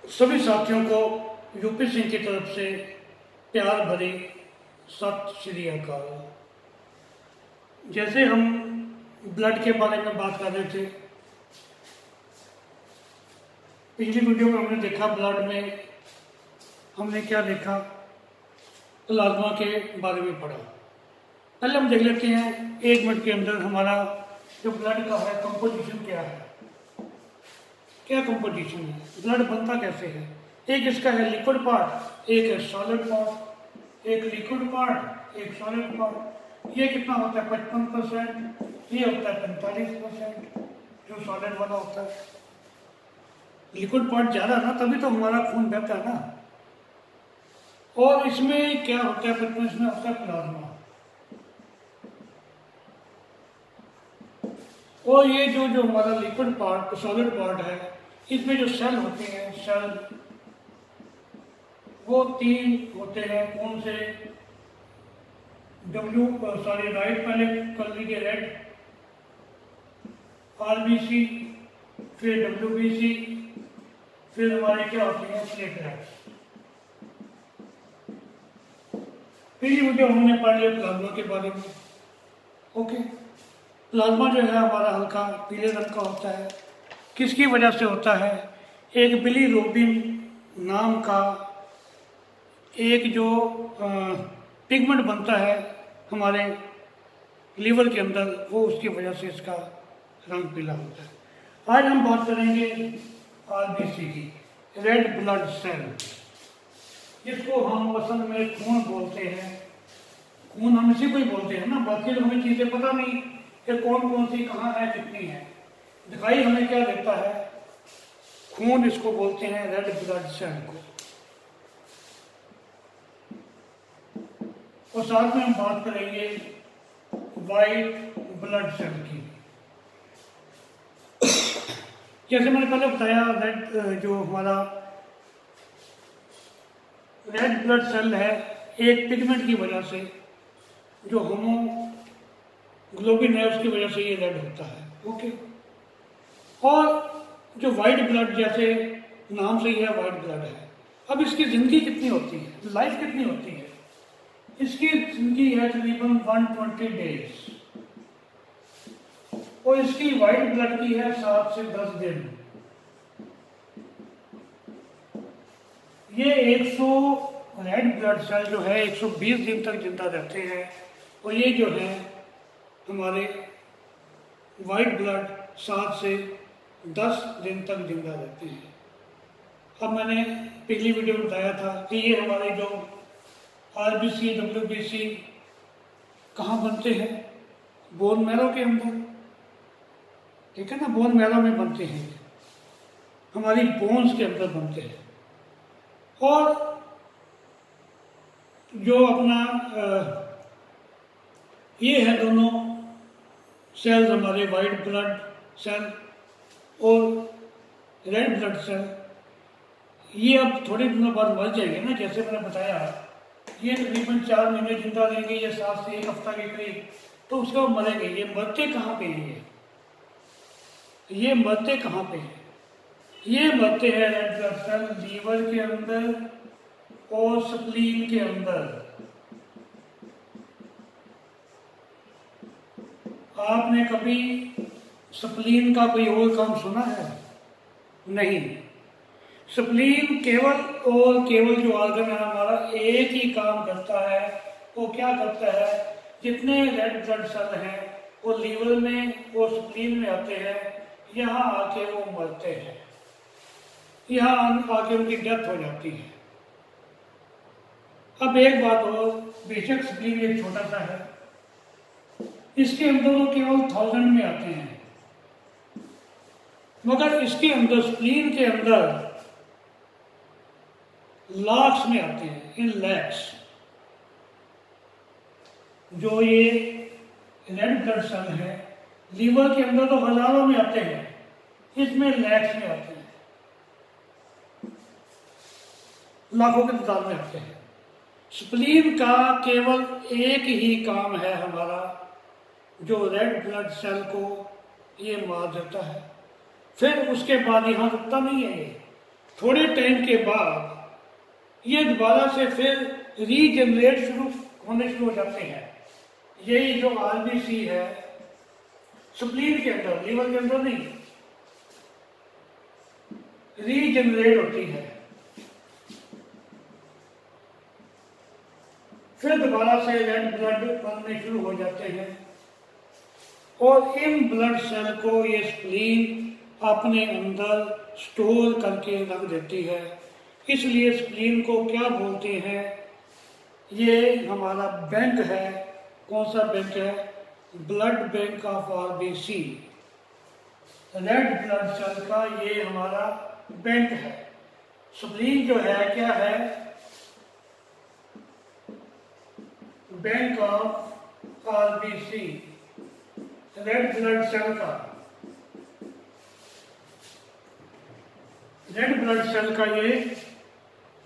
सभी साथियों को यूपी सिंह की तरफ से प्यार भरी सत श्री अकाल। जैसे हम ब्लड के बारे में बात कर रहे थे, पिछली वीडियो में हमने देखा ब्लड में हमने क्या देखा, प्लाज्मा के बारे में पढ़ा। पहले हम देख लेते हैं 1 मिनट के अंदर हमारा जो ब्लड का है कंपोजिशन क्या है, क्या कंपोजिशन है, ब्लड बनता कैसे है। एक इसका है लिक्विड पार्ट, एक है सॉलिड पार्ट, एक लिक्विड पार्ट एक सॉलिड पार्ट। ये कितना होता है 55%, ये होता है 45% जो सॉलिड वाला होता है। लिक्विड पार्ट ज़्यादा ना, तभी तो हमारा खून बहता है ना। और इसमें क्या होता है, 55 में होता है प्लाज्मा। और ये जो हमारा लिक्विड पार्ट सॉलिड पार्ट है, इसमें जो सेल होते हैं, सेल वो 3 होते हैं। कौन से? राइट पहले कर लीजिए, रेड आरबीसी, फिर डब्ल्यूबीसी, फिर हमारे क्या होते हैं प्लेटलेट्स। फिर ये वीडियो हमने पढ़ लिया प्लाज्मा के बारे में। ओके, प्लाज्मा जो है हमारा हल्का पीले रंग का होता है। किसकी वजह से होता है? एक बिलीरुबिन नाम का एक जो पिगमेंट बनता है हमारे लीवर के अंदर, वो उसकी वजह से इसका रंग पीला होता है। आज हम बात करेंगे आरबीसी की, रेड ब्लड सेल, जिसको हम असल में खून बोलते हैं। खून हम इसी को ही बोलते हैं ना, बाकी तो हमें चीज़ें पता नहीं कि कौन कौन सी कहाँ है, कितनी है। दिखाई हमें क्या देता है? खून, इसको बोलते हैं रेड ब्लड सेल को। और साथ में हम बात करेंगे वाइट ब्लड सेल की। जैसे मैंने पहले बताया, रेड जो हमारा रेड ब्लड सेल है, एक पिगमेंट की वजह से, जो हीमोग्लोबिन है उसकी वजह से ये रेड होता है। ओके, और जो वाइट ब्लड, जैसे नाम से ही है वाइट ब्लड है। अब इसकी जिंदगी कितनी होती है, लाइफ कितनी होती है? इसकी जिंदगी है तकरीबन 120 डेज, और इसकी वाइट ब्लड की है 7 से 10 दिन। ये 100 रेड ब्लड सेल जो है 120 दिन तक जिंदा रहते हैं, और ये जो है हमारे वाइट ब्लड 7 से 10 दिन तक जिंदा रहते हैं। अब मैंने पिछली वीडियो में बताया था कि ये हमारे जो आरबीसी डब्ल्यूबीसी कहाँ बनते हैं? बोन मैरो के अंदर, ठीक है ना, बोन मैरो में बनते हैं, हमारी बोन्स के अंदर बनते हैं। और जो अपना ये है दोनों सेल्स हमारे, वाइट ब्लड सेल और रेड ब्लड सेल, ये अब थोड़े दिनों बाद मर जाएंगे ना। जैसे मैंने बताया, ये तकरीबन 4 महीने जिंदा रहेंगे, ये 7 से 1 हफ्ता के करीब, तो उसके बाद मरेंगे। ये मरते कहाँ पे हैं? ये मरते कहाँ पे हैं? ये मरते हैं रेड ब्लड सेल लीवर के अंदर और स्प्लीन के अंदर। आपने कभी स्प्लीन का कोई और काम सुना है? नहीं। स्प्लीन केवल और केवल जो ऑर्गन है हमारा, एक ही काम करता है। वो क्या करता है? जितने रेड ब्लड सेल हैं वो लीवर में और स्प्लीन में आते हैं, यहाँ आके वो मरते हैं, यहाँ आके उनकी डेथ हो जाती है। अब एक बात और, बेशक स्प्लीन एक छोटा सा है, इसके अंदर वो केवल 1000 में आते हैं, मगर इसके अंदर स्प्लीन के अंदर लाख्स में आते हैं, इन लैक्स। जो ये रेड ब्लड सेल है लीवर के अंदर तो हजारों में आते हैं, इसमें लैक्स में आते हैं, लाखों की तादाद में आते हैं। स्प्लीन का केवल एक ही काम है हमारा, जो रेड ब्लड सेल को ये मार देता है। फिर उसके बाद यहाँ रुकता नहीं है, थोड़े टाइम के बाद ये दोबारा से फिर रीजनरेट होने शुरू हो जाते हैं। यही जो आरबीसी है स्प्लीन के अंदर, लीवर के अंदर नहीं, रीजनरेट होती है। फिर दोबारा से रेड ब्लड बनने शुरू हो जाते हैं और इन ब्लड सेल को ये स्प्लीन अपने अंदर स्टोर करके रख देती है। इसलिए स्प्लीन को क्या बोलते हैं, ये हमारा बैंक है। कौन सा बैंक है? Blood bank of RBC, red blood cell का ये हमारा बैंक है। स्प्लीन जो है क्या है? Bank of RBC, red blood cell का, रेड ब्लड सेल का ये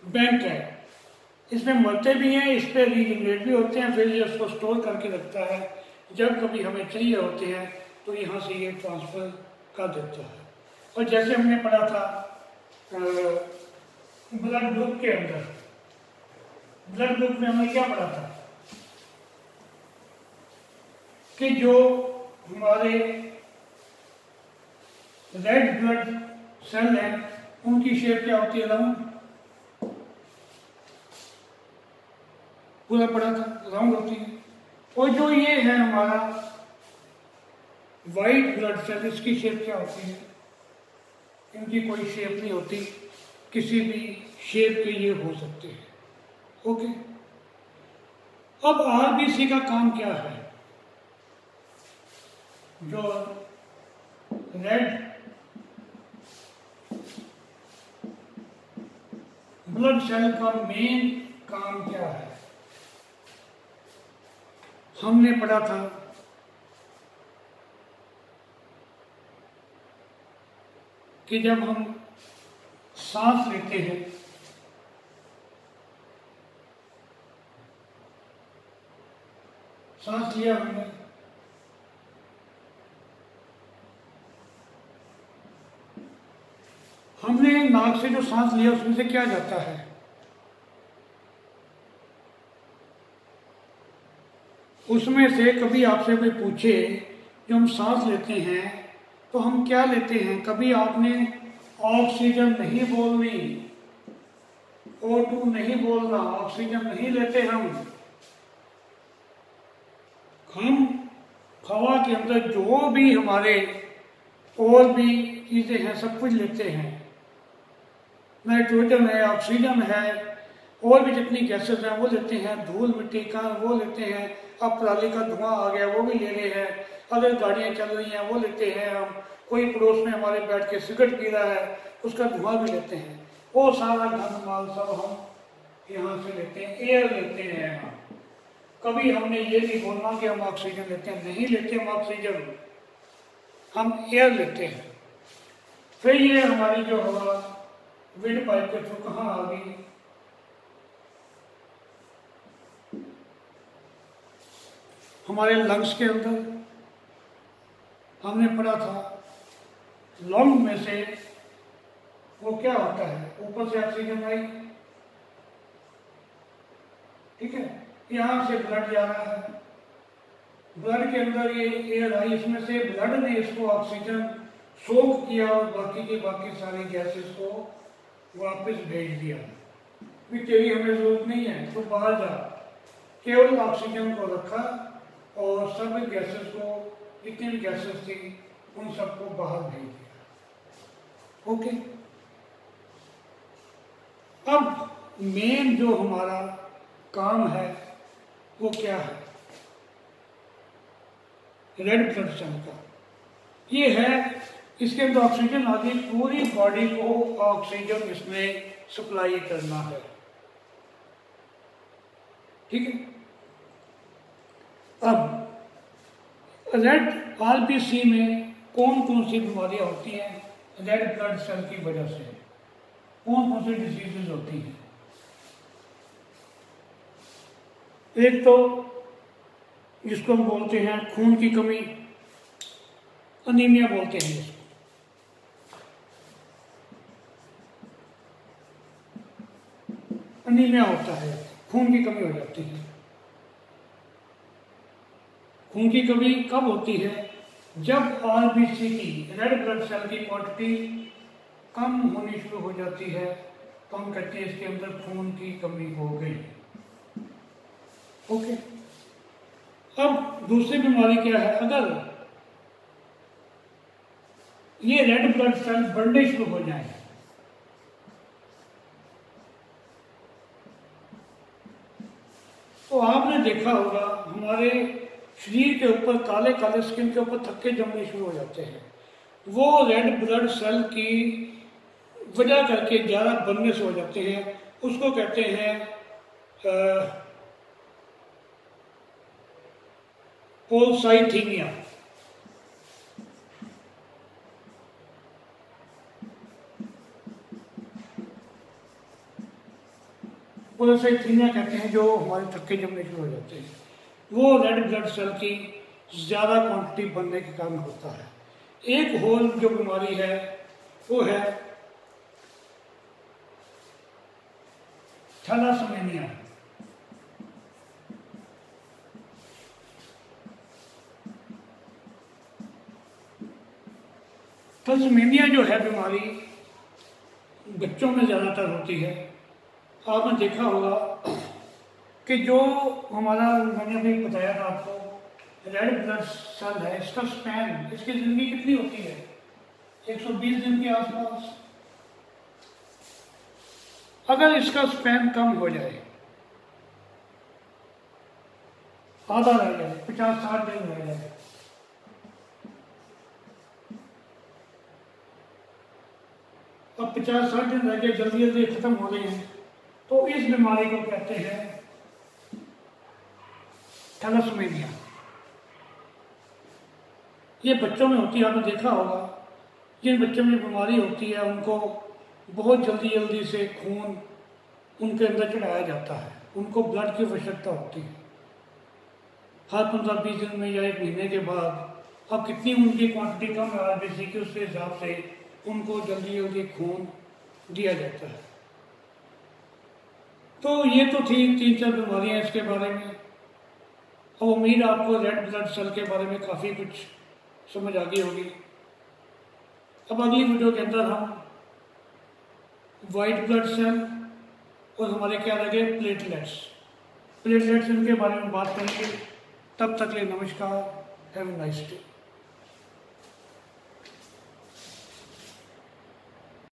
बैंक है। इसमें मरते भी हैं, इस पर रीजनरेट भी होते हैं, फिर ये उसको स्टोर करके रखता है। जब कभी हमें चाहिए होते हैं तो यहाँ से ये ट्रांसफर कर देता है। और जैसे हमने पढ़ा था ब्लड ग्रुप के अंदर, ब्लड ग्रुप में हमने क्या पढ़ा था कि जो हमारे रेड ब्लड सेल हैं उनकी शेप क्या होती है? राउंड, पूरा पढ़ा था, राउंड होती है। और जो ये है हमारा वाइट ब्लड सेल, इसकी शेप क्या होती है? इनकी कोई शेप नहीं होती, किसी भी शेप के ये हो सकते हैं। ओके, अब आरबीसी का काम क्या है? जो रेड ब्लड सेल का मेन काम क्या है? हमने पढ़ा था कि जब हम सांस लेते हैं सांस लिया हमने नाक से जो सांस लिया उसमें से क्या जाता है? उसमें से कभी आपसे कोई पूछे जो हम सांस लेते हैं तो हम क्या लेते हैं? कभी आपने ऑक्सीजन नहीं बोलनी, O2 नहीं बोलना, ऑक्सीजन नहीं लेते हम हवा के अंदर जो भी हमारे और भी चीजें हैं सब कुछ लेते हैं। नाइट्रोजन है, ऑक्सीजन है, और भी जितनी गैसेस हैं वो लेते हैं, धूल मिट्टी का वो लेते हैं, अब पराली का धुआं आ गया वो भी ले रहे हैं, अगर गाड़ियां चल रही हैं वो लेते हैं हम, कोई पड़ोस में हमारे बैठ के सिगरेट पी रहा है उसका धुआं भी लेते हैं। वो सारा गंद माल सब हम यहाँ से लेते हैं, एयर लेते हैं हम। कभी हमने ये नहीं बोलना कि हम ऑक्सीजन लेते हैं, नहीं लेते हम ऑक्सीजन, हम एयर लेते हैं। फिर ये हमारी जो हवा विंड पाइप के थ्रू कहाँ आ गई? हमारे लंग्स के अंदर। हमने पढ़ा था लंग में से वो क्या होता है? ऊपर से ऑक्सीजन आई, ठीक है, यहां से ब्लड जा रहा है, ब्लड के अंदर ये एयर आई, इसमें से ब्लड ने इसको ऑक्सीजन सोख किया और बाकी के बाकी सारी गैसेस को वापस भेज दिया। फिर तेरी हमें जरूरत नहीं है तो बाहर जा, केवल ऑक्सीजन को रखा और सब गैसेस को, जितनी भी गैसेस थी उन सबको बाहर भेज दिया। ओके, अब मेन जो हमारा काम है वो क्या है? रेड ब्लड सेल का ये है, इसके अंदर ऑक्सीजन आ गई, पूरी बॉडी को ऑक्सीजन इसमें सप्लाई करना है, ठीक है। अब रेड आरबीसी में कौन कौन सी बीमारियां होती हैं रेड ब्लड सेल की वजह से? कौन कौन सी डिजीजेज होती हैं? एक तो जिसको हम बोलते हैं खून की कमी, अनीमिया बोलते हैं इसको। अनीमिया होता है, खून की कमी हो जाती है। खून की कमी कब होती है? जब आरबीसी की, रेड ब्लड सेल की क्वांटिटी कम होनी शुरू हो जाती है, तो हम कहते हैं इसके अंदर खून की कमी हो गई। ओके। अब दूसरी बीमारी क्या है? अगर ये रेड ब्लड सेल बढ़ने शुरू हो जाए, तो आपने देखा होगा हमारे शरीर के ऊपर काले काले स्किन के ऊपर थक्के जमने शुरू हो जाते हैं। वो रेड ब्लड सेल की वजह करके ज़्यादा बनने से हो जाते हैं। उसको कहते हैं पोलसाइथीमिया। पोलसाइथीमिया कहते हैं जो हमारे थक्के जमने शुरू हो जाते हैं। वो रेड ब्लड सेल की ज़्यादा क्वांटिटी बनने के कारण होता है। एक और जो बीमारी है वो है थैलासेमिया। थैलासेमिया जो है बीमारी बच्चों में ज़्यादातर होती है। आपने देखा होगा कि जो हमारा, मैंने अभी बताया था आपको, रेड ब्लड सेल है, इसका स्पैन, इसकी ज़िंदगी कितनी होती है? 120 दिन के आसपास। अगर इसका स्पैन कम हो जाए, आधा रह जाए, 50-60 दिन रह जाए, अब 50-60 दिन रह गए, जल्दी जल्दी खत्म हो रहे हैं, तो इस बीमारी को कहते हैं थैलासेमिया। ये बच्चों में होती है। आपने देखा होगा जिन बच्चों में बीमारी होती है उनको बहुत जल्दी जल्दी से खून उनके अंदर चढ़ाया जाता है, उनको ब्लड की आवश्यकता होती है। हर 15-20 दिन में या 1 महीने के बाद अब कितनी उनकी क्वांटिटी कम है आरबीसी की, उसके हिसाब से उनको जल्दी जल्दी खून दिया जाता है। तो ये तो थी 3-4 बीमारियाँ इसके बारे में। अब उम्मीद आपको रेड ब्लड सेल के बारे में काफ़ी कुछ समझ आ गई होगी। अब अगली वीडियो के अंदर हम वाइट ब्लड सेल और हमारे क्या लगे प्लेटलेट्स इनके बारे में बात करेंगे। तब तक के लिए नमस्कार। Have a nice day.